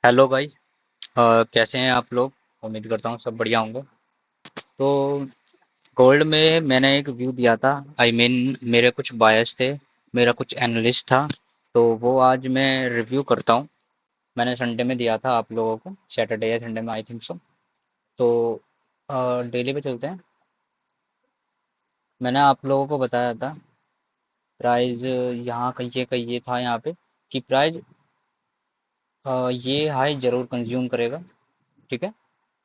Hello guys. कैसे हैं आप लोग। उम्मीद करता हूँ सब बढ़िया होंगे। तो गोल्ड में मैंने एक व्यू दिया था। मेरे कुछ बायस थे, मेरा कुछ एनालिस्ट था। तो वो आज मैं रिव्यू करता हूँ। मैंने संडे में दिया था आप लोगों को, सैटरडे या संडे में, आई थिंक सो। तो डेली पे चलते हैं। मैंने आप लोगों को बताया था प्राइस यहाँ का ये था यहाँ पे कि प्राइस ये हाई जरूर कंज्यूम करेगा। ठीक है,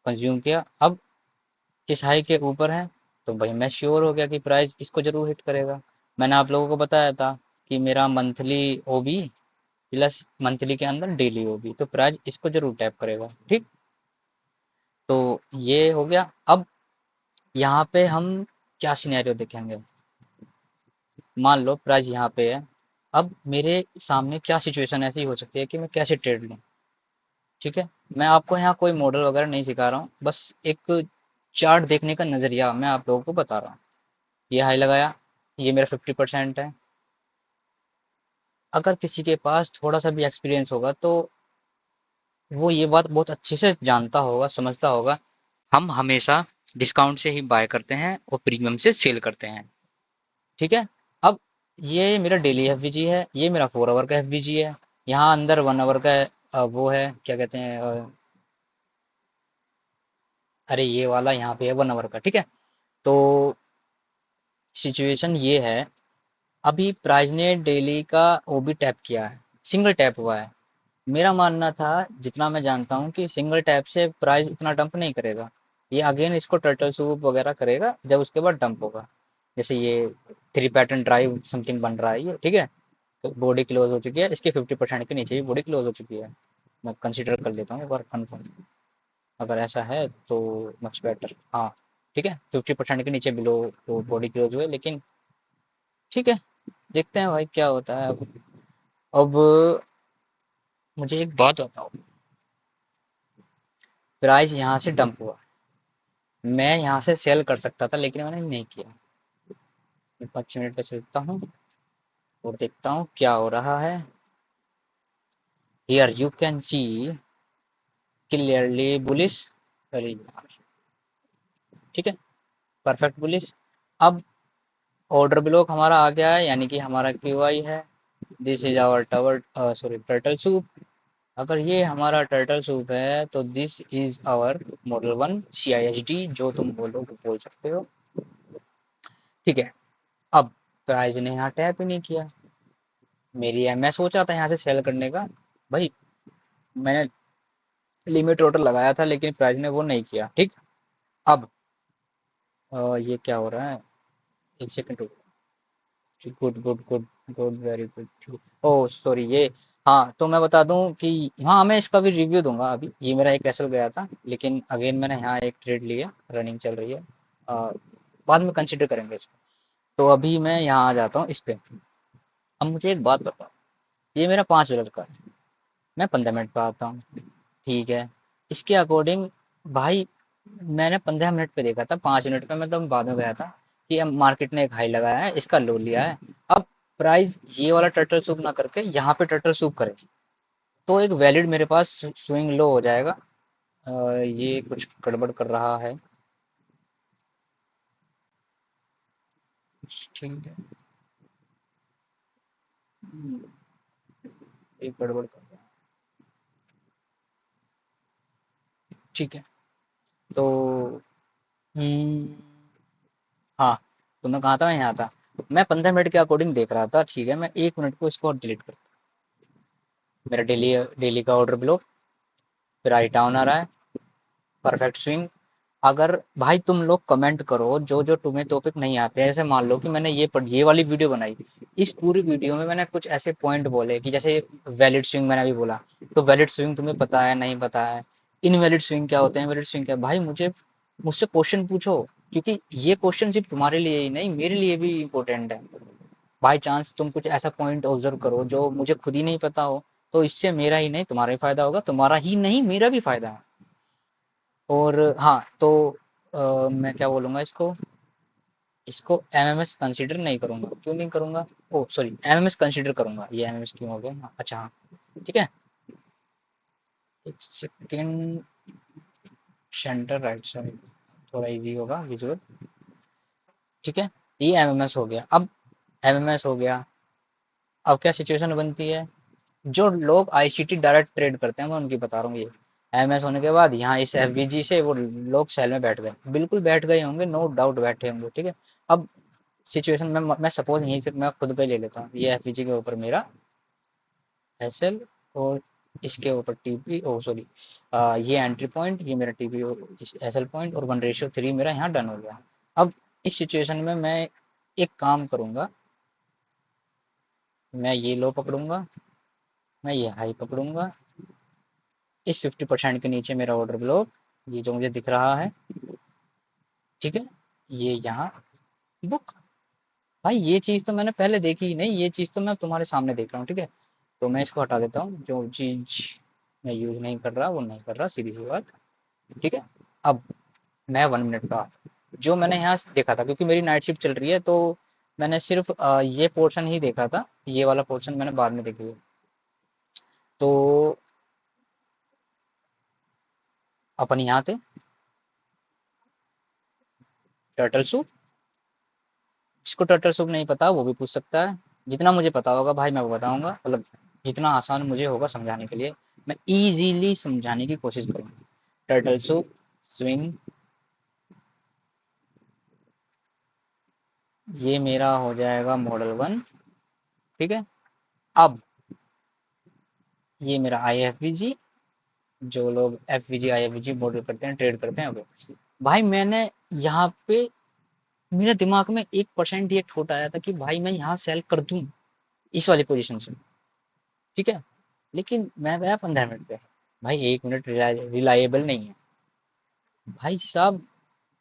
कंज्यूम किया। अब इस हाई के ऊपर है तो भाई मैं श्योर हो गया कि प्राइस इसको जरूर हिट करेगा। मैंने आप लोगों को बताया था कि मेरा मंथली ओबी प्लस मंथली के अंदर डेली ओबी, तो प्राइस इसको जरूर टैप करेगा। ठीक, तो ये हो गया। अब यहाँ पे हम क्या सिनेरियो देखेंगे। मान लो प्राइस यहाँ पे है। अब मेरे सामने क्या सिचुएशन ऐसी हो सकती है कि मैं कैसे ट्रेड लूँ। ठीक है, मैं आपको यहाँ कोई मॉडल वगैरह नहीं सिखा रहा हूँ, बस एक चार्ट देखने का नजरिया मैं आप लोगों को बता रहा हूँ। ये हाई लगाया, ये मेरा 50% है। अगर किसी के पास थोड़ा सा भी एक्सपीरियंस होगा तो वो ये बात बहुत अच्छे से जानता होगा, समझता होगा। हम हमेशा डिस्काउंट से ही बाय करते हैं और प्रीमियम से सेल करते हैं। ठीक है। अब ये मेरा डेली एफवीजी है, ये मेरा 4 आवर का एफवीजी है। यहाँ अंदर 1 आवर का वो है, क्या कहते हैं, अरे ये वाला यहाँ पे है 1 आवर का। ठीक है, तो सिचुएशन ये है। अभी प्राइस ने डेली का ओबी टैप किया है, सिंगल टैप हुआ है। मेरा मानना था, जितना मैं जानता हूँ, कि सिंगल टैप से प्राइस इतना डंप नहीं करेगा। ये अगेन इसको टर्टल सूप वगैरह करेगा जब उसके बाद डंप होगा। जैसे ये 3 पैटर्न ड्राइव समथिंग बन रहा है ये। ठीक है, तो बॉडी क्लोज हो चुकी है, इसके 50% के नीचे भी बॉडी क्लोज हो चुकी है। मैं कंसिडर कर लेता हूँ एक बार कन्फर्म। अगर ऐसा है तो मच बेटर। हाँ, ठीक है, 50% के नीचे बिलो तो बॉडी क्लोज हुए, लेकिन ठीक है, देखते हैं भाई क्या होता है। अब मुझे एक बात बताओ। प्राइस यहाँ से डंप हुआ, मैं यहाँ से सेल कर सकता था लेकिन मैंने नहीं किया। मैं 5 मिनट पे चलता हूँ और देखता हूँ क्या हो रहा है। Here you can see clearly bullish. अरे यार, ठीक है, परफेक्ट बुलिश। अब ऑर्डर ब्लॉक हमारा आ गया है, यानी कि हमारा क्यूआई है। This is our tower, sorry, turtle soup. अगर ये हमारा टर्टल सूप है तो this is our model 1 CISD, जो तुम बोलो वो बोल सकते हो। ठीक है। अब प्राइस ने यहाँ टैप ही नहीं किया। मेरी है, मैं सोच रहा था यहाँ से सेल करने का। भाई मैंने लिमिट ऑर्डर लगाया था लेकिन प्राइस ने वो नहीं किया। ठीक। अब ये क्या हो रहा है, एक सेकंड रुको। Good good good good, very good. Oh sorry, ये, हाँ तो मैं बता दूं कि हाँ, मैं इसका भी रिव्यू दूंगा। अभी ये मेरा एक एसएल गया था, लेकिन अगेन मैंने यहाँ एक ट्रेड लिया, रनिंग चल रही है। अ, बाद में कंसिडर करेंगे इसको। तो अभी मैं यहाँ आ जाता हूँ इस पे। अब मुझे एक बात बताओ, ये मेरा 5 मिनट का है, मैं 15 मिनट पे आता हूँ। ठीक है, इसके अकॉर्डिंग भाई मैंने 15 मिनट पे देखा था, 5 मिनट पे मैं तो बाद में गया था कि अब मार्केट ने एक हाई लगाया है, इसका लो लिया है। अब प्राइस ये वाला टर्टल सूप ना करके यहाँ पे टर्टल सूप करे तो एक वैलिड मेरे पास स्विंग लो हो जाएगा। ये कुछ गड़बड़ कर रहा है। ठीक है, ये गड़बड़ कर रहा है। ठीक है, तो हम्म, हाँ, तो मैं कहा था, मैं यहाँ था। मैं 15 मिनट के अकॉर्डिंग देख रहा था। ठीक है, मैं 1 मिनट को इसको डिलीट करता हूँ। मेरा डेली डेली का ऑर्डर ब्लॉक, फिर आई डाउन आ रहा है, परफेक्ट स्विंग। अगर भाई तुम लोग कमेंट करो जो जो तुम्हें टॉपिक नहीं आते हैं, जैसे मान लो कि मैंने ये वाली वीडियो बनाई, इस पूरी वीडियो में मैंने कुछ ऐसे पॉइंट बोले कि जैसे वैलिड स्विंग मैंने अभी बोला, तो वैलिड स्विंग तुम्हें पता है नहीं पता है, इनवैलिड स्विंग क्या होते हैं, वैलिड स्विंग क्या, भाई मुझसे क्वेश्चन पूछो। क्योंकि ये क्वेश्चन सिर्फ तुम्हारे लिए ही नहीं, मेरे लिए भी इम्पोर्टेंट है। बाई चांस तुम कुछ ऐसा पॉइंट ऑब्जर्व करो जो मुझे खुद ही नहीं पता हो, तो इससे मेरा ही नहीं तुम्हारा ही फायदा होगा, तुम्हारा ही नहीं मेरा भी फायदा है। और हाँ, तो मैं क्या बोलूँगा इसको, इसको एमएमएस कंसीडर नहीं करूँगा। क्यों नहीं करूँगा, ओ सॉरी, एमएमएस कंसीडर करूँगा। ये एमएमएस क्यों हो गया, हाँ, अच्छा हाँ, ठीक है। एक सेकेंड, सेंटर राइट साइड, थोड़ा इजी होगा विजुअल। ठीक है, ये एमएमएस हो गया। अब एमएमएस हो गया, अब क्या सिचुएशन बनती है, जो लोग आईसीटी डायरेक्ट ट्रेड करते हैं मैं उनकी बता रहा हूँ। ये एमएस होने के बाद यहाँ इस एफवीजी से वो लोग सेल में बैठ गए, बिल्कुल बैठ गए होंगे, नो डाउट बैठे होंगे। ठीक है, अब सिचुएशन में मैं सपोज यहीं से मैं खुद पे ले लेता हूँ, ये एफवीजी के ऊपर मेरा एसएल और इसके ऊपर टीपी, ओ सॉरी, ये एंट्री पॉइंट, ये मेरा टीपी और एसएल पॉइंट, और 1:3 मेरा यहाँ डन हो गया। अब इस सिचुएशन में मैं एक काम करूंगा, मैं ये लो पकड़ूंगा, मैं ये हाई पकड़ूंगा, इस 50% के नीचे मेरा ऑर्डर ब्लॉक, ये जो मुझे दिख रहा है, ठीक है, ये यहाँ बुक। भाई ये चीज़ तो मैंने पहले देखी ही नहीं, ये चीज़ तो मैं तुम्हारे सामने देख रहा हूँ। ठीक है, तो मैं इसको हटा देता हूँ, जो चीज़ मैं यूज़ नहीं कर रहा वो नहीं कर रहा, सीधी सी बात। ठीक है, अब मैं 1 मिनट का जो मैंने यहाँ से देखा था, क्योंकि मेरी नाइट शिफ्ट चल रही है, तो मैंने सिर्फ ये पोर्शन ही देखा था, ये वाला पोर्शन मैंने बाद में देखी है। तो अपन यहाँ थे, टर्टल सूप, जिसको टर्टल सूप नहीं पता वो भी पूछ सकता है, जितना मुझे पता होगा भाई मैं वो बताऊंगा, मतलब जितना आसान मुझे होगा समझाने के लिए मैं इजीली समझाने की कोशिश करूंगा। टर्टल सूप, स्विंग, ये मेरा हो जाएगा मॉडल 1। ठीक है, अब ये मेरा आई एफ बी जी, जो लोग F V G I F B G model करते हैं, ट्रेड करते हैं, वो भाई मैंने यहाँ पे मेरे दिमाग में 1% ये थॉट आया था कि भाई मैं यहाँ सेल कर दूं इस वाली पोजीशन से। ठीक है, लेकिन मैं गया 15 मिनट पे, भाई 1 मिनट रिलायबल नहीं है भाई साहब,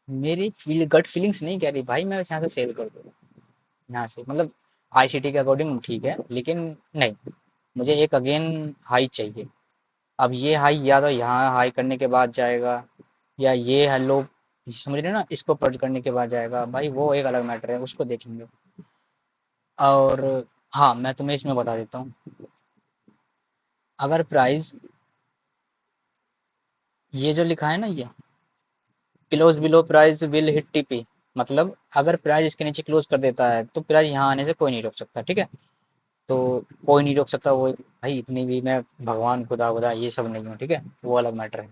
मेरी गट फीलिंग्स नहीं कह रही भाई मैं यहाँ से सेल कर दूँ, यहाँ से मतलब आईसीटी के अकॉर्डिंग ठीक है, लेकिन नहीं, मुझे एक अगेन हाई चाहिए। अब ये हाई या तो यहाँ हाई करने के बाद जाएगा, या ये हेलो समझ रहे हो ना, इसको पर्ज करने के बाद जाएगा, भाई वो एक अलग मैटर है, उसको देखेंगे। और हाँ, मैं तुम्हें इसमें बता देता हूँ, अगर प्राइस ये जो लिखा है ना, ये close below price will hit TP, मतलब अगर प्राइस इसके नीचे क्लोज कर देता है तो प्राइस यहाँ आने से कोई नहीं रोक सकता। ठीक है, तो कोई नहीं रोक सकता वो, भाई इतनी भी मैं भगवान खुदा खुदा ये सब नहीं हूँ। ठीक है, वो अलग मैटर है।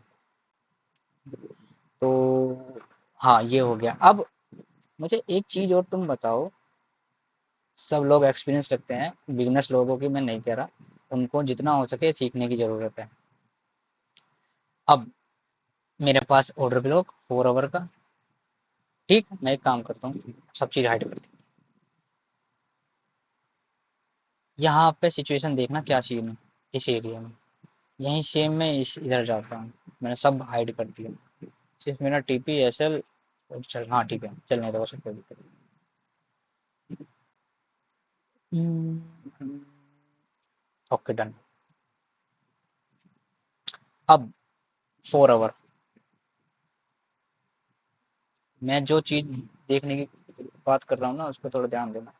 तो हाँ, ये हो गया। अब मुझे एक चीज़ और तुम बताओ, सब लोग एक्सपीरियंस रखते हैं, बिगनर्स लोगों की मैं नहीं कह रहा, उनको जितना हो सके सीखने की ज़रूरत है। अब मेरे पास ऑर्डर ब्लॉक 4 आवर का, ठीक, मैं एक काम करता हूँ, सब चीज़ हाइड करती हूँ। यहाँ पे सिचुएशन देखना क्या सीन है इस एरिया में, यहीं सेम में इस इधर जाता हूँ, मैंने सब हाइड कर दिया, सिर्फ मेरा टीपी एसएल, चल हाँ ठीक है, चलने दो, कोई दिक्कत नहीं। Okay done. अब 4 आवर, मैं जो चीज़ देखने की बात कर रहा हूँ ना, उस पर थोड़ा ध्यान देना।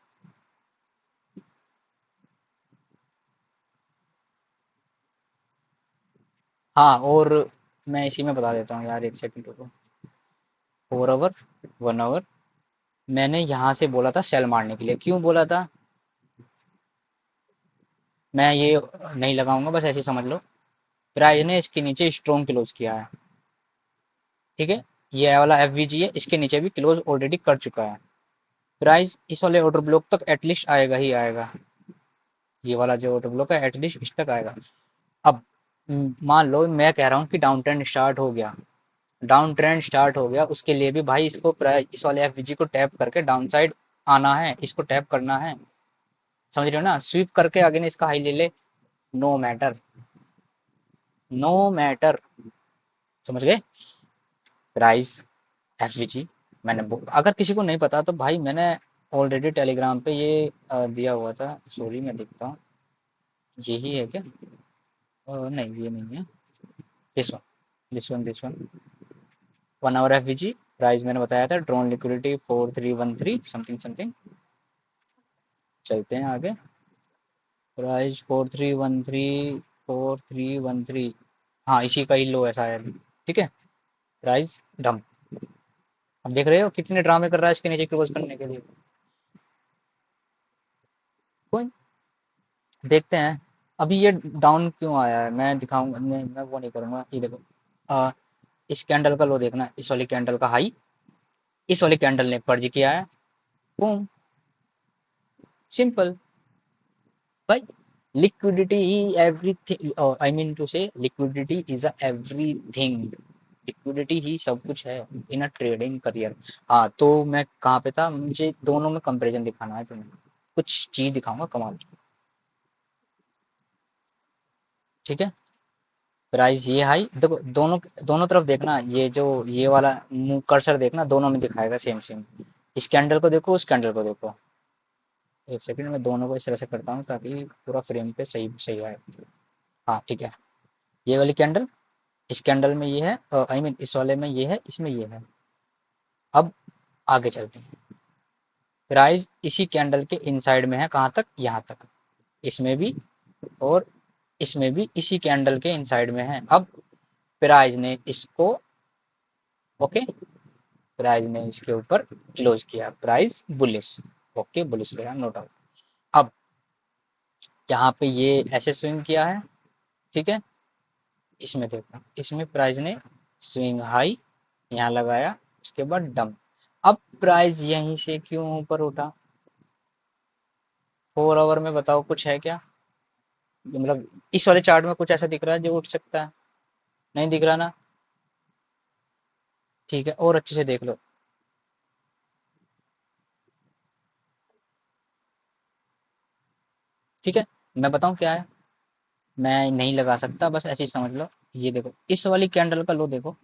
हाँ, और मैं इसी में बता देता हूँ यार, एक सेकंड रुको। 4 आवर, 1 आवर, मैंने यहाँ से बोला था सेल मारने के लिए, क्यों बोला था, मैं ये नहीं लगाऊंगा, बस ऐसे समझ लो, प्राइस ने इसके नीचे स्ट्रॉन्ग क्लोज किया है। ठीक है, ये वाला एफ वी जी है, इसके नीचे भी क्लोज ऑलरेडी कर चुका है, प्राइस इस वाले ऑर्डर ब्लॉक तक एटलीस्ट आएगा ही आएगा, ये वाला जो ऑर्डर ब्लॉक है एटलीस्ट इस तक आएगा। अब मान लो मैं कह रहा हूँ कि डाउन ट्रेंड स्टार्ट हो गया, डाउन ट्रेंड स्टार्ट हो गया, उसके लिए भी भाई इसको इस वाले एफवीजी को टैप करके डाउन साइड आना है, इसको टैप करना है, समझ रहे हो ना, स्वीप करके अगेन इसका हाई ले ले, नो मैटर, नो मैटर, समझ गए, प्राइस एफवीजी मैंने अगर किसी को नहीं पता तो भाई मैंने ऑलरेडी टेलीग्राम पे ये दिया हुआ था, सॉरी मैं देखता हूँ, यही है क्या, नहीं ये नहीं है, this one, this one 1 our FVG, price मैंने बताया था, ड्रोन लिक्विडिटी 4313 समथिंग समथिंग, चलते हैं आगे, प्राइस 4313, 4313, हाँ इसी का ही लो है शायद। ठीक है, प्राइस डंप। अब देख रहे हो कितने ड्रामे कर रहा है इसके नीचे क्लोज करने के लिए। कोई देखते हैं। अभी ये डाउन क्यों आया है मैं दिखाऊंगा, मैं वो नहीं करूंगा। ये देखो, आ, इस कैंडल का लो देखना, इस वाली कैंडल का हाई, इस वाली कैंडल ने पर्ज किया है। बूम, सिंपल भाई। Liquidity everything, I mean to say liquidity is a everything. Liquidity ही सब कुछ है इन अ ट्रेडिंग करियर। हाँ तो मैं कहाँ पे था, मुझे दोनों में कंपैरिजन दिखाना है तुम्हें, कुछ चीज दिखाऊंगा कमाल की। ठीक है, प्राइस ये हाई देखो, दोनों दोनों तरफ देखना, ये जो ये वाला मुंह कर्सर देखना, दोनों में दिखाएगा सेम सेम। इस कैंडल को देखो, उस कैंडल को देखो। एक सेकंड में दोनों को इस तरह से करता हूँ ताकि पूरा फ्रेम पे सही सही आए। हाँ ठीक है, ये वाली कैंडल, इस कैंडल में ये है, आई मीन इस वाले में ये है, इसमें ये है। अब आगे चलते हैं। प्राइस इसी कैंडल के इनसाइड में है, कहाँ तक, यहाँ तक। इसमें भी और इसमें भी इसी कैंडल के इनसाइड में है। अब प्राइस ने इसको, ओके, प्राइस ने इसके ऊपर क्लोज किया, प्राइस बुलिश। ओके बुलिश गया, नो डाउट। अब यहाँ पे ये ऐसे स्विंग किया है, ठीक है। इसमें देखो, इसमें प्राइस ने स्विंग हाई यहाँ लगाया, उसके बाद डंप। अब प्राइस यहीं से क्यों ऊपर उठा, 4 आवर में बताओ कुछ है क्या। मतलब इस वाले चार्ट में कुछ ऐसा दिख रहा है जो उठ सकता है, नहीं दिख रहा ना। ठीक है, और अच्छे से देख लो। ठीक है, मैं बताऊं क्या है, मैं नहीं लगा सकता, बस ऐसे ही समझ लो। ये देखो, इस वाली कैंडल का लो देखो,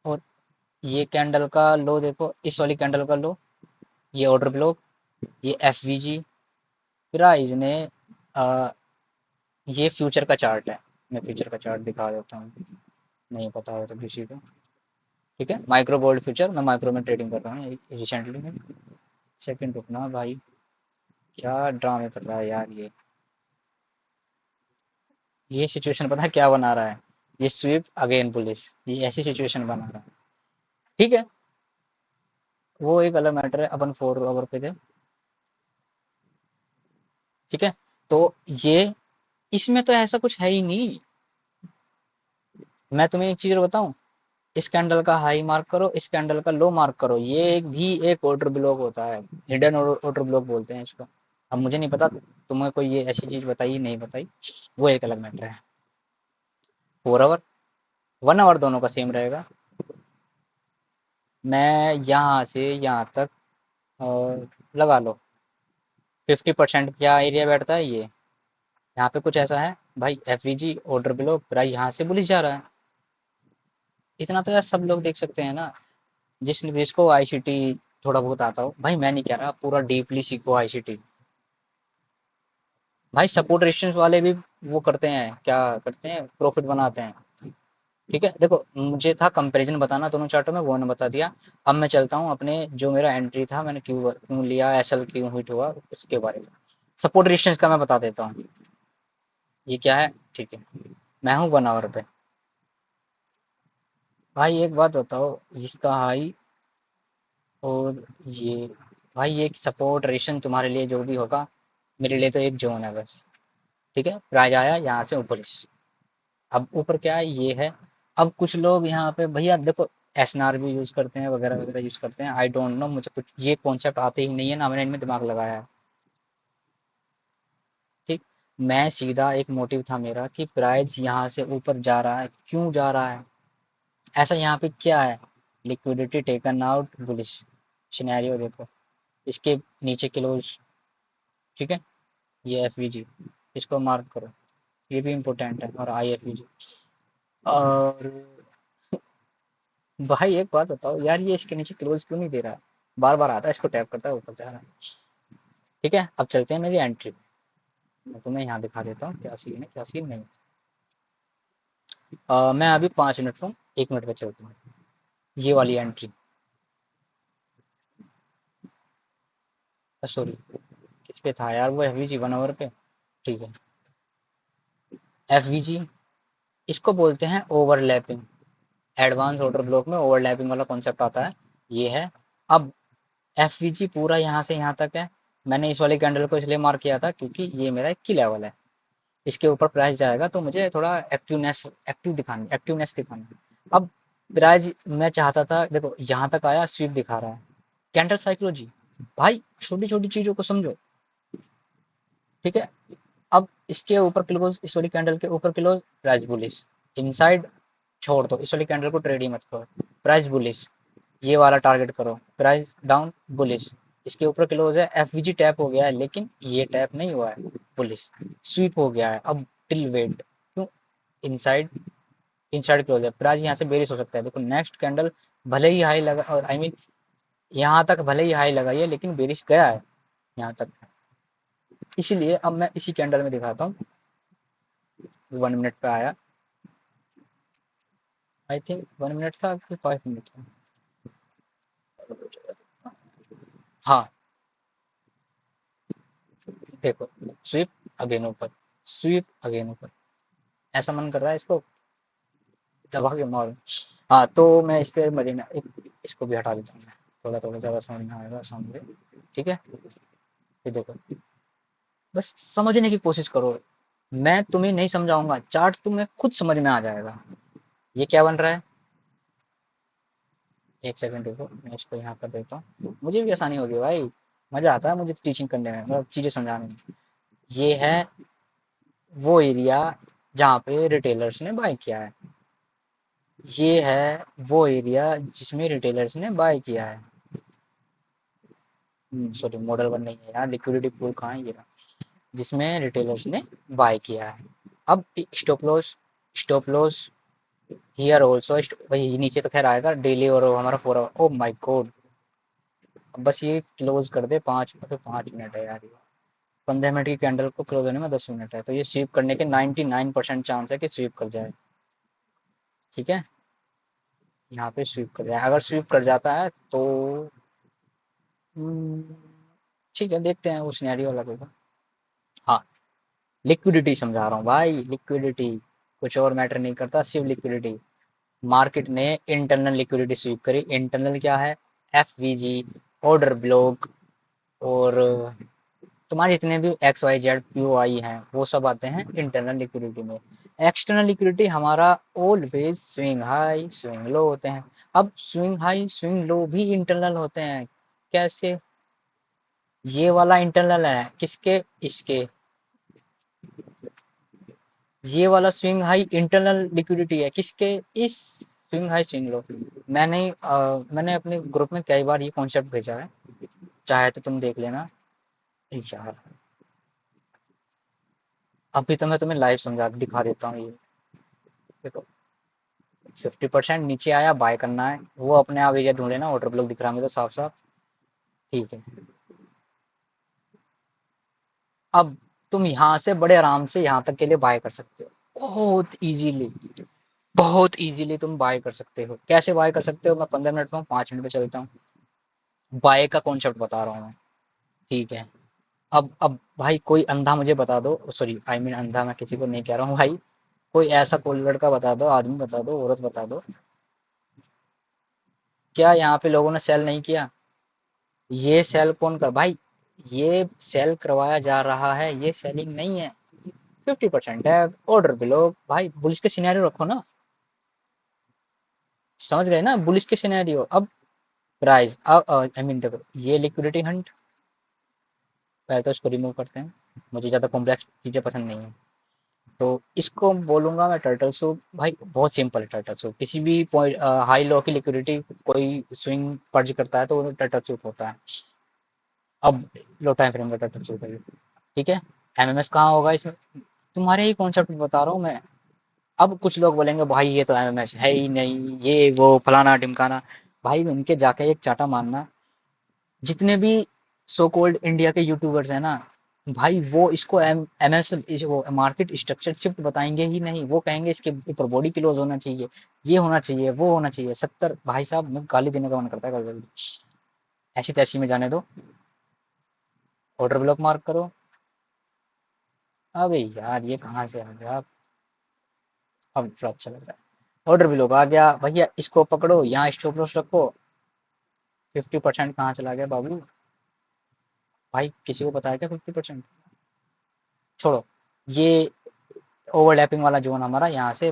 और ये कैंडल का लो देखो, इस वाली कैंडल का लो। ये ऑर्डर ब्लॉक, ये एफ वी जी। प्राइस ने आ, ये फ्यूचर का चार्ट है, मैं फ्यूचर का चार्ट दिखा देता हूँ, नहीं पता हो तो किसी को। ठीक है, माइक्रो गोल्ड फ्यूचर, मैं माइक्रो में ट्रेडिंग कर रहा हूँ रिसेंटली में। सेकंड रुकना भाई, क्या ड्रामे कर रहा है यार ये सिचुएशन पता है क्या बना रहा है, ये स्वीप अगेन पुलिस, ये ऐसी सिचुएशन बना रहा है। ठीक है, वो एक अलग मैटर है, अपन 4 ओवर पे थे। ठीक है, तो ये, इसमें तो ऐसा कुछ है ही नहीं। मैं तुम्हें एक चीज बताऊं, इस कैंडल का हाई मार्क करो, इस कैंडल का लो मार्क करो, ये एक भी एक ऑर्डर ब्लॉक होता है, हिडन ऑर्डर ब्लॉक बोलते हैं इसको। अब मुझे नहीं पता तुम्हें कोई ये ऐसी चीज बताई नहीं बताई, वो एक अलग मैटर है। 4 आवर, 1 आवर दोनों का सेम रहेगा। मैं यहाँ से यहाँ तक लगा लो 50% क्या एरिया बैठता है ये, यहाँ पे कुछ ऐसा है भाई, एफ वी जी ऑर्डर ब्लॉक, प्राइस यहाँ से बुलिश जा रहा है। इतना तो यार सब लोग देख सकते हैं ना, जिसको आईसीटी थोड़ा बहुत आता हो। भाई मैं नहीं कह रहा पूरा डीपली सीखो आईसीटी, भाई सपोर्ट रेजिस्टेंस वाले भी वो करते हैं, क्या करते हैं, प्रॉफिट बनाते हैं। ठीक है, देखो मुझे था कंपैरिजन बताना दोनों चार्टों में, वो ने बता दिया। अब मैं चलता हूँ अपने, जो मेरा एंट्री था, मैंने क्यों क्यों लिया, एसएल क्यों हिट हुआ, उसके बारे में। सपोर्ट रेजिस्टेंस का मैं बता देता हूँ, ये क्या है। ठीक है, मैं हूँ 1 आवर पे। भाई एक बात बताओ, जिसका हाई और ये, भाई ये सपोर्ट रेशन तुम्हारे लिए जो भी होगा, मेरे लिए तो एक जोन है बस। ठीक है, प्राइस आया यहाँ से ऊपर, अब ऊपर क्या है ये है। अब कुछ लोग यहाँ पे भैया देखो, एसएनआर भी यूज करते हैं, वगैरह वगैरह यूज करते हैं, आई डोंट नो, मुझे कुछ ये कॉन्सेप्ट आते ही नहीं है ना, मैंने इनमें दिमाग लगाया है। ठीक, मैं सीधा एक मोटिव था मेरा कि प्राइस यहाँ से ऊपर जा रहा है, क्यों जा रहा है, ऐसा यहाँ पे क्या है। Liquidity taken out bullish scenario देखो, इसके नीचे क्लोज। ठीक है, ये एफ वी जी, इसको मार्क करो, ये भी इम्पोर्टेंट है, और आई एफ वी जी। और भाई एक बात बताओ यार, ये इसके नीचे क्लोज क्यों नहीं दे रहा, बार बार आता है, इसको टैप करता है ऊपर जा रहा है। ठीक है, अब चलते हैं मेरी एंट्री, मैं तुम्हें यहाँ दिखा देता हूँ क्या सीन है क्या सीन नहीं। मैं अभी 5 मिनट हूँ, 1 मिनट में चलता हूँ। ये वाली एंट्री, सॉरी किस पे था यार, वो एफ वी जी 1 आवर पे। ठीक है, एफ वी जी इसको बोलते हैं ओवरलैपिंग। एडवांस ऑर्डर ब्लॉक में ओवरलैपिंग वाला कॉन्सेप्ट आता है, ये है। अब एफ पूरा यहाँ से यहाँ तक है। मैंने इस वाले कैंडल को इसलिए मार्क किया था क्योंकि ये मेरा एक की लेवल है। इसके ऊपर प्राइस जाएगा तो मुझे थोड़ा एक्टिवनेस दिखानी। अब प्राइस मैं चाहता था, देखो यहाँ तक आया, स्वीप दिखा रहा है। कैंडल साइकोलॉजी, भाई छोटी छोटी चीजों को समझो, ठीक है। अब इसके ऊपर क्लोज, इस वाली कैंडल के ऊपर क्लोज, प्राइस बुलिश। इनसाइड छोड़ दो, इस वाली कैंडल को ट्रेड ही मत करो, प्राइस बुलिश। ये वाला टारगेट करो, प्राइस डाउन बुलिश। इसके ऊपर क्लोज है, एफवीजी टैप हो गया है लेकिन ये टैप नहीं हुआ है, बुलिश स्वीप हो गया है। अब टिल वेट क्यों, इनसाइड, इनसाइड क्लोज है, प्राइस यहाँ से बेरिश हो सकता है। देखो नेक्स्ट कैंडल भले ही हाई लगा, आई मीन यहाँ तक भले ही हाई लगाई है लेकिन बेरिश गया है यहाँ तक। इसीलिए अब मैं इसी कैंडल में दिखाता हूँ। 1 मिनट पे आया, आई थिंक 1 मिनट था कि 5 मिनट था। हाँ देखो, स्वीप अगेन ऊपर, स्वीप अगेन ऊपर, ऐसा मन कर रहा है इसको दबा के मार। हाँ तो मैं इस पे मरीना इसको भी हटा देता हूँ, थोड़ा थोड़ा ज़्यादा समझ में आएगा सामने, ठीक है। ये देखो, बस समझने की कोशिश करो, मैं तुम्हें नहीं समझाऊंगा, चार्ट तुम्हें खुद समझ में आ जाएगा। ये क्या बन रहा है, एक सेकंड रुको, मैं इसको यहाँ कर देता हूँ, मुझे भी आसानी होगी भाई, मजा आता है मुझे टीचिंग करने में, मतलब चीजें समझाने में। ये है वो एरिया जहाँ पे रिटेलर्स ने बाय किया है, ये है वो एरिया जिसमें रिटेलर्स ने बाय किया है। सॉरी, मॉडल वन नहीं है यार, लिक्विडिटी पूल कहाँ है, ये रहा, जिसमें रिटेलर्स ने बाय किया है। अब स्टॉप लॉस हियर ऑल्सो, भाई नीचे तो खैर आएगा डेली और हमारा 4 आवर, ओ माय गॉड। अब बस ये क्लोज कर दे, 5 मिनट है यार ये, 15 मिनट की कैंडल को क्लोज होने में 10 मिनट है, तो ये स्वीप करने के 99% चांस है कि स्वीप कर जाए, ठीक है। यहाँ पे स्वीप कर जाए, अगर स्वीप कर जाता है तो हम्म, ठीक है, देखते हैं वो सिनेरियो लगेगा। हाँ, लिक्विडिटी समझा रहा हूँ भाई, लिक्विडिटी, कुछ और मैटर नहीं करता, सिर्फ लिक्विडिटी। मार्केट ने इंटरनल लिक्विडिटी स्वीप करी, इंटरनल क्या है, एफवीजी, ऑर्डर ब्लॉक, और तुम्हारे जितने भी X Y Z P O I हैं वो सब आते हैं इंटरनल लिक्विडिटी में। एक्सटर्नल लिक्विडिटी हमारा always swing high swing low होते हैं। अब स्विंग हाई स्विंग लो भी इंटरनल होते हैं, कैसे, ये वाला इंटरनल है किसके, इसके, ये वाला स्विंग हाई इंटरनल लिक्विडिटी है किसके, इस स्विंग हाई स्विंग लो। मैंने अपने ग्रुप में कई बार ये कॉन्सेप्ट भेजा है, चाहे तो तुम देख लेना। यार अभी तो मैं तुम्हें लाइव समझा दिखा देता हूँ, ये देखो 50% नीचे आया, बाय करना है, वो अपने आप एरिया ढूंढे ना, ऑर्डर ब्लॉक दिख रहा है मुझे साफ साफ, ठीक है। अब तुम यहाँ से बड़े आराम से यहाँ तक के लिए बाय कर सकते हो, बहुत इजीली, बहुत इजीली तुम बाय कर सकते हो। कैसे बाय कर सकते हो, मैं 15 मिनट में 5 मिनट में चलता हूँ, बाय का कॉन्सेप्ट बता रहा हूँ मैं, ठीक है। अब भाई कोई अंधा मुझे बता दो, सॉरी आई मीन अंधा मैं किसी को नहीं कह रहा हूँ भाई, कोई ऐसा कोई लड़का बता दो, आदमी बता दो, औरत बता दो, क्या यहाँ पे लोगों ने सेल नहीं किया, ये सेल कौन कर भाई, ये सेल करवाया जा रहा है, ये सेलिंग नहीं है, 50% है, ऑर्डर बिलो भाई, बुलिश के सिनेरियो रखो ना, समझ गए ना, बुलिश के सिनेरियो। अब प्राइस, अब आई मीन देखो, ये लिक्विडिटी हंट, पहले तो इसको रिमूव करते हैं, मुझे ज़्यादा कॉम्प्लेक्स चीज़ें पसंद नहीं है, तो इसको बोलूंगा मैं टर्टल सूप। भाई बहुत सिंपल है टर्टल सूप, किसी भी पॉइंट हाई लो की लिक्विडिटी कोई स्विंग पर्ज करता है तो वो टर्टल सूप होता है। अब लो टाइम फ्रेम का टर्टल सूप है, ठीक है। एमएमएस कहाँ होगा इसमें, तुम्हारे ही कॉन्सेप्ट बता रहा हूँ मैं। अब कुछ लोग बोलेंगे भाई ये तो एमएमएस है ही नहीं, ये वो फलाना ढिमकाना, भाई उनके जाके एक चाटा मारना, जितने भी सो कॉल्ड इंडिया के यूट्यूबर्स हैं ना, भाई वो इसको एम एम एस वो मार्केट स्ट्रक्चर शिफ्ट बताएंगे ही नहीं, वो कहेंगे इसके ऊपर बॉडी क्लोज होना चाहिए, ये होना चाहिए, वो होना चाहिए, 70, भाई साहब मैं गाली देने का मन करता है कभी कभी, ऐसी तैसी में जाने दो, ऑर्डर ब्लॉक मार्क करो। अबे यार ये कहाँ से आ गया आप, अब थोड़ा अच्छा लग रहा है। ऑर्डर भी लोग आ गया भैया, इसको पकड़ो, यहाँ स्टॉप लॉस रखो। 50% कहाँ चला गया बाबू? भाई किसी को बताया क्या 50%? छोड़ो। ये ओवरलैपिंग वाला जोन हमारा यहाँ से,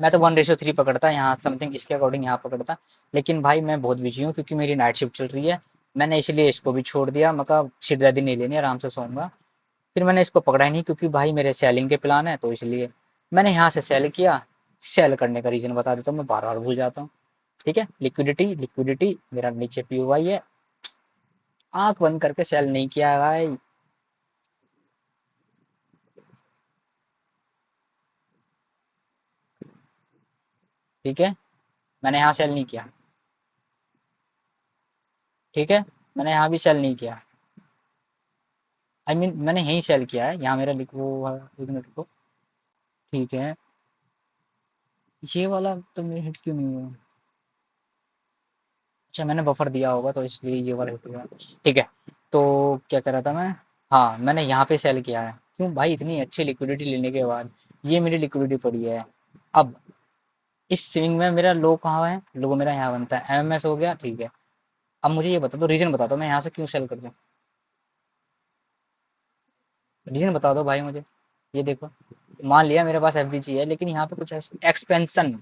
मैं तो 1:3 पकड़ता यहाँ समथिंग, इसके अकॉर्डिंग यहाँ पकड़ता। लेकिन भाई मैं बहुत बिजी हूँ क्योंकि मेरी नाइट शिफ्ट चल रही है। मैंने इसलिए इसको भी छोड़ दिया, मैं कहा सिरदर्दी नहीं लेनी, आराम से सोऊंगा। फिर मैंने इसको पकड़ा ही नहीं क्योंकि भाई मेरे सेलिंग के प्लान है, तो इसलिए मैंने यहाँ से सेल किया। सेल करने का रीजन बता देता हूँ, मैं बार बार भूल जाता हूँ। ठीक है, लिक्विडिटी लिक्विडिटी मेरा नीचे पीओवाई है। आंख बंद करके सेल नहीं किया है भाई। ठीक है, मैंने यहाँ सेल नहीं किया। ठीक है, मैंने यहाँ भी सेल नहीं किया। आई मीन मैंने यहीं सेल किया है, यहाँ मेरा लिख वो एक मिनट को। ठीक है, ये वाला तो मेरे हिट क्यों नहीं हुआ? अच्छा मैंने बफर दिया होगा तो इसलिए ये वाला हिट हुआ। ठीक है, तो क्या कह रहा था मैं? हाँ मैंने यहाँ पे सेल किया है, क्यों भाई? इतनी अच्छी लिक्विडिटी लेने के बाद ये मेरी लिक्विडिटी पड़ी है। अब इस स्विंग में मेरा लो कहाँ है? लो मेरा यहाँ बनता है, एमएमएस हो गया। ठीक है, अब मुझे ये बता दो, रीजन बता दो, मैं यहाँ से क्यों सेल कर दूँ? रीजन बता दो भाई मुझे। ये देखो, मान लिया मेरे पास एफबीजी है, लेकिन यहाँ पे कुछ एक्सपेंशन,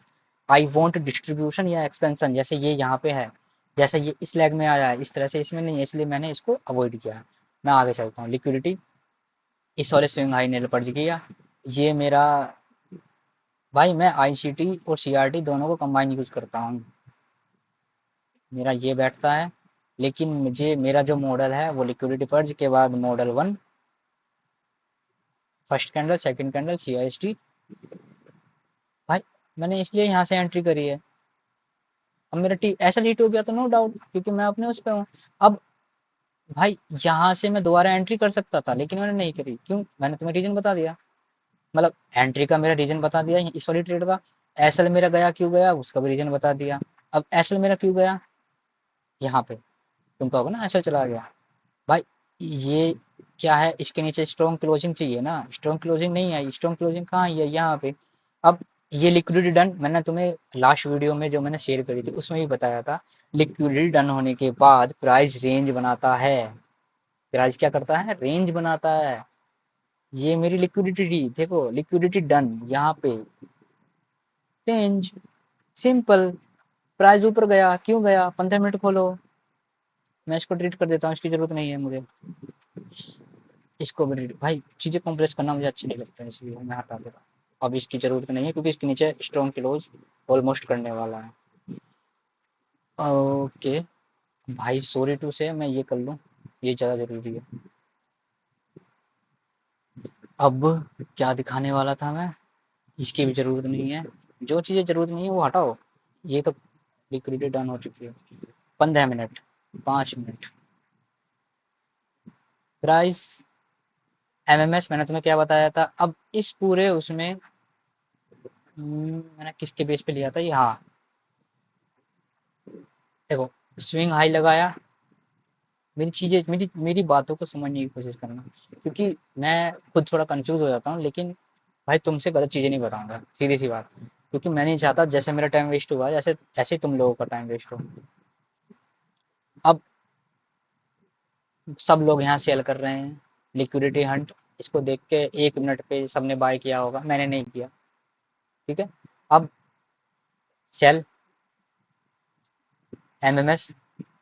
आई वांट डिस्ट्रीब्यूशन या एक्सपेंशन, जैसे ये यहाँ पे है, जैसे ये इस लेग में आया है, इस तरह से इसमें नहीं है, इसलिए मैंने इसको अवॉइड किया। मैं आगे चलता हूँ। लिक्विडिटी इस वाले स्विंग हाई ने पड़ गया। ये मेरा, भाई मैं आईसीटी और सीआरटी दोनों को कंबाइन यूज करता हूँ। मेरा ये बैठता है, लेकिन मुझे मेरा जो मॉडल है वो लिक्विडिटी पर्ज के बाद model 1, first candle, second candle, CIST. भाई मैंने इसलिए यहाँ से एंट्री करी है। अब मेरा टी ऐसा हीट हो गया तो नो डाउट, क्योंकि मैं अपने उस पे हूँ। अब भाई यहाँ से मैं दोबारा एंट्री कर सकता था, लेकिन मैंने नहीं करी। क्यों? मैंने तुम्हें रीजन बता दिया। मतलब एंट्री का मेरा रीजन बता दिया इस वाली ट्रेड का। एसएल मेरा गया क्यों गया, उसका भी रीजन बता दिया। अब एसएल मेरा क्यों गया यहाँ पे, तुम कहोगे ना एसएल चला गया। भाई ये क्या है, इसके नीचे स्ट्रॉन्ग क्लोजिंग चाहिए ना, स्ट्रॉन्ग क्लोजिंग नहीं आई। स्ट्रॉन्ग क्लोजिंग कहाँ आई है? यहाँ पे। अब ये लिक्विडिटी डन, मैंने तुम्हें लास्ट वीडियो में जो मैंने शेयर करी थी उसमें भी बताया था, लिक्विडिटी डन होने के बाद प्राइस रेंज बनाता है। प्राइस क्या करता है? रेंज बनाता है। ये मेरी लिक्विडिटी देखो, लिक्विडिटी डन यहाँ पे, रेंज, सिंपल। प्राइस ऊपर गया, क्यों गया? 15 मिनट खोलो। मैं इसको डिलीट कर देता हूँ, इसकी जरूरत नहीं है मुझे। इसको भी डिलीट, भाई चीजें कंप्रेस करना मुझे अच्छी नहीं लगता है, इसलिए मैं हटा देता हूँ। अब इसकी जरूरत नहीं है क्योंकि इसके नीचे स्ट्रॉन्ग क्लोज ऑलमोस्ट करने वाला है। ओके भाई, सॉरी टू से मैं ये कर लूँ, ये ज़्यादा ज़रूरी है। अब क्या दिखाने वाला था मैं? इसकी भी ज़रूरत नहीं है। जो चीज़ें ज़रूरत नहीं है वो हटाओ। ये तो लिक्विडिटी डन हो चुकी है। 15 मिनट, 5 मिनट, प्राइस, एमएमएस मैंने तुम्हें क्या बताया था? अब इस पूरे उसमें मैंने किसके बेस पे लिया था ये? हाँ देखो, स्विंग हाई लगाया। मेरी चीज़ें, मेरी मेरी बातों को समझने की कोशिश करना, क्योंकि मैं खुद थोड़ा कंफ्यूज हो जाता हूँ। लेकिन भाई तुमसे गलत चीज़ें नहीं बताऊंगा, सीधी सी बात। क्योंकि मैं नहीं चाहता जैसे मेरा टाइम वेस्ट हुआ जैसे ऐसे तुम लोगों का टाइम वेस्ट हो। अब सब लोग यहाँ सेल कर रहे हैं, लिक्विडिटी हंट। इसको देख के 1 मिनट पे सबने बाय किया होगा, मैंने नहीं किया। ठीक है, अब सेल, एमएमएस,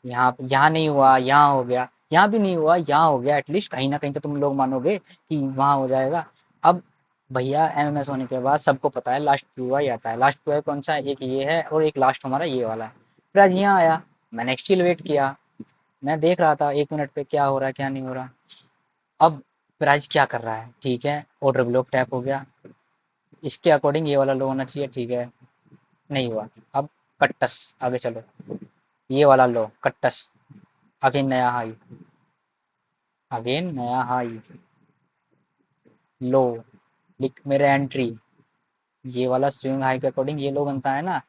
यहाँ नहीं हुआ, यहाँ हो गया, यहाँ भी नहीं हुआ, यहाँ हो गया। एटलीस्ट कहीं ना कहीं तो तुम लोग मानोगे कि वहाँ हो जाएगा। अब भैया एमएमएस होने के बाद सबको पता है लास्ट पीओआई आता है। लास्ट पीओआई कौन सा है? एक ये है और एक लास्ट हमारा ये वाला है। फिर आज यहाँ आया, मैंने स्टिल वेट किया। मैं देख रहा था 1 मिनट पे क्या हो रहा है क्या नहीं हो रहा। अब प्राइस क्या कर रहा है? ठीक है, ऑर्डर ब्लॉक टैप हो गया, इसके अकॉर्डिंग ये वाला लो होना चाहिए। ठीक है, नहीं हुआ। अब कट्टस, आगे चलो। ये वाला लो कट्टस, अगेन नया हाई, अगेन नया हाई, लो, लिख मेरे एंट्री। ये वाला स्विंग हाई के अकॉर्डिंग ये लो बनता है ना,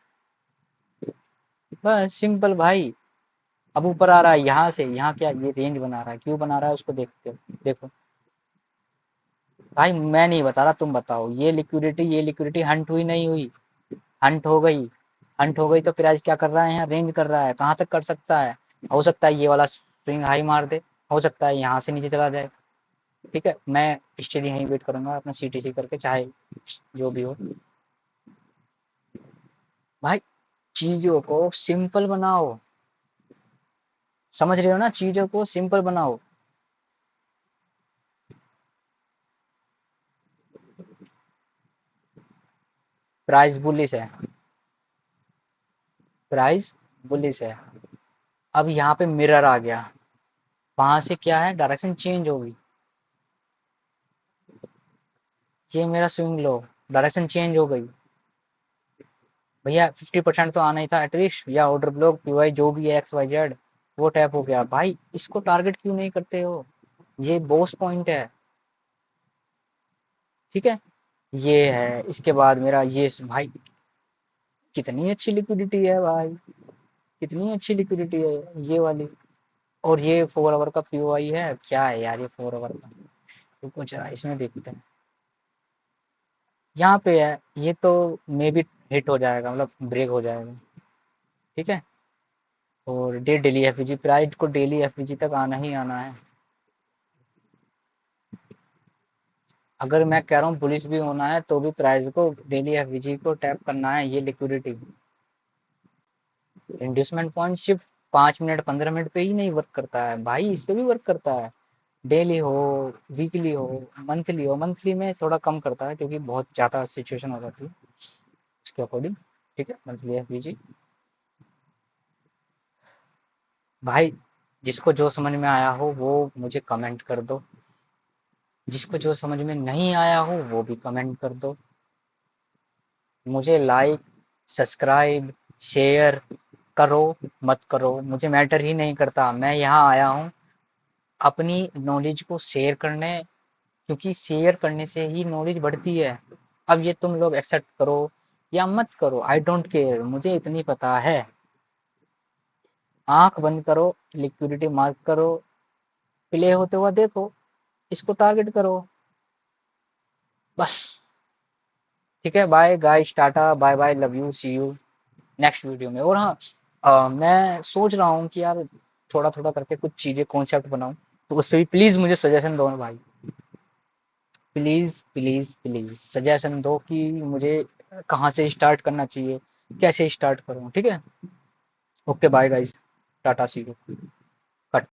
बस सिंपल भाई। अब ऊपर आ रहा है यहाँ से, यहाँ क्या ये रेंज बना रहा है, क्यों बना रहा है उसको देखते हो। देखो भाई मैं नहीं बता रहा, तुम बताओ। ये लिक्विडिटी हंट हुई नहीं हुई? हंट हो गई। हंट हो गई तो प्राइस क्या कर रहा है यहाँ? रेंज कर रहा है। कहाँ तक कर सकता है? हो सकता है ये वाला स्विंग हाई मार दे, हो सकता है यहाँ से नीचे चला जाए। ठीक है, मैं स्टिल यहीं वेट करूंगा अपना सीटीसी करके, चाहे जो भी हो। भाई चीजों को सिंपल बनाओ, समझ रहे हो ना? चीजों को सिंपल बनाओ। प्राइस बुलिश है, प्राइस बुलिश है। अब यहाँ पे मिरर आ गया, वहां से क्या है, डायरेक्शन चेंज होगी। ये मेरा स्विंग लो, डायरेक्शन चेंज हो गई। भैया 50% तो आना ही था एटलीस्ट, या ऑर्डर ब्लॉक पीवाई जो भी है एक्स वाई जेड, वो टैप हो गया। भाई इसको टारगेट क्यों नहीं करते हो? ये बॉस पॉइंट है। ठीक है, ये है। इसके बाद मेरा ये भाई, कितनी अच्छी लिक्विडिटी है भाई, कितनी अच्छी लिक्विडिटी है ये वाली। और ये 4 आवर का पीओआई है, क्या है यार ये 4 आवर का? रुको जरा इसमें देखते हैं। यहाँ पे है, ये तो मे बी हिट हो जाएगा, मतलब ब्रेक हो जाएगा। ठीक है, और डेली एफवीजी, प्राइस को डेली एफवीजी तक आना ही आना है। अगर मैं कह रहा हूँ बुलिश भी होना है तो भी प्राइस को डेली एफवीजी को टैप करना है। ये लिक्विडिटी इंड्यूसमेंट पॉइंट सिर्फ 5 मिनट 15 मिनट पे ही नहीं वर्क करता है भाई, इस पे भी वर्क करता है। डेली हो, वीकली हो, मंथली हो। मंथली में थोड़ा कम करता है क्योंकि बहुत ज़्यादा सिचुएशन हो जाती है उसके अकॉर्डिंग। ठीक है, मंथली एफवीजी। भाई जिसको जो समझ में आया हो वो मुझे कमेंट कर दो, जिसको जो समझ में नहीं आया हो वो भी कमेंट कर दो। मुझे लाइक, सब्सक्राइब, शेयर करो मत करो मुझे मैटर ही नहीं करता। मैं यहाँ आया हूँ अपनी नॉलेज को शेयर करने, क्योंकि शेयर करने से ही नॉलेज बढ़ती है। अब ये तुम लोग एक्सेप्ट करो या मत करो, आई डोंट केयर, मुझे इतनी पता है। आंख बंद करो, लिक्विडिटी मार्क करो, प्ले होते हुआ देखो, इसको टारगेट करो, बस। ठीक है, bye guys, tata bye bye, love you, see you next video में। और हाँ, मैं सोच रहा हूँ कि यार थोड़ा थोड़ा करके कुछ चीजें कॉन्सेप्ट बनाऊं, तो उस पर भी प्लीज मुझे सजेशन दो ना भाई। प्लीज प्लीज प्लीज सजेशन दो कि मुझे कहाँ से स्टार्ट करना चाहिए, कैसे स्टार्ट करूँ। ठीक है, okay bye guys, tata see you.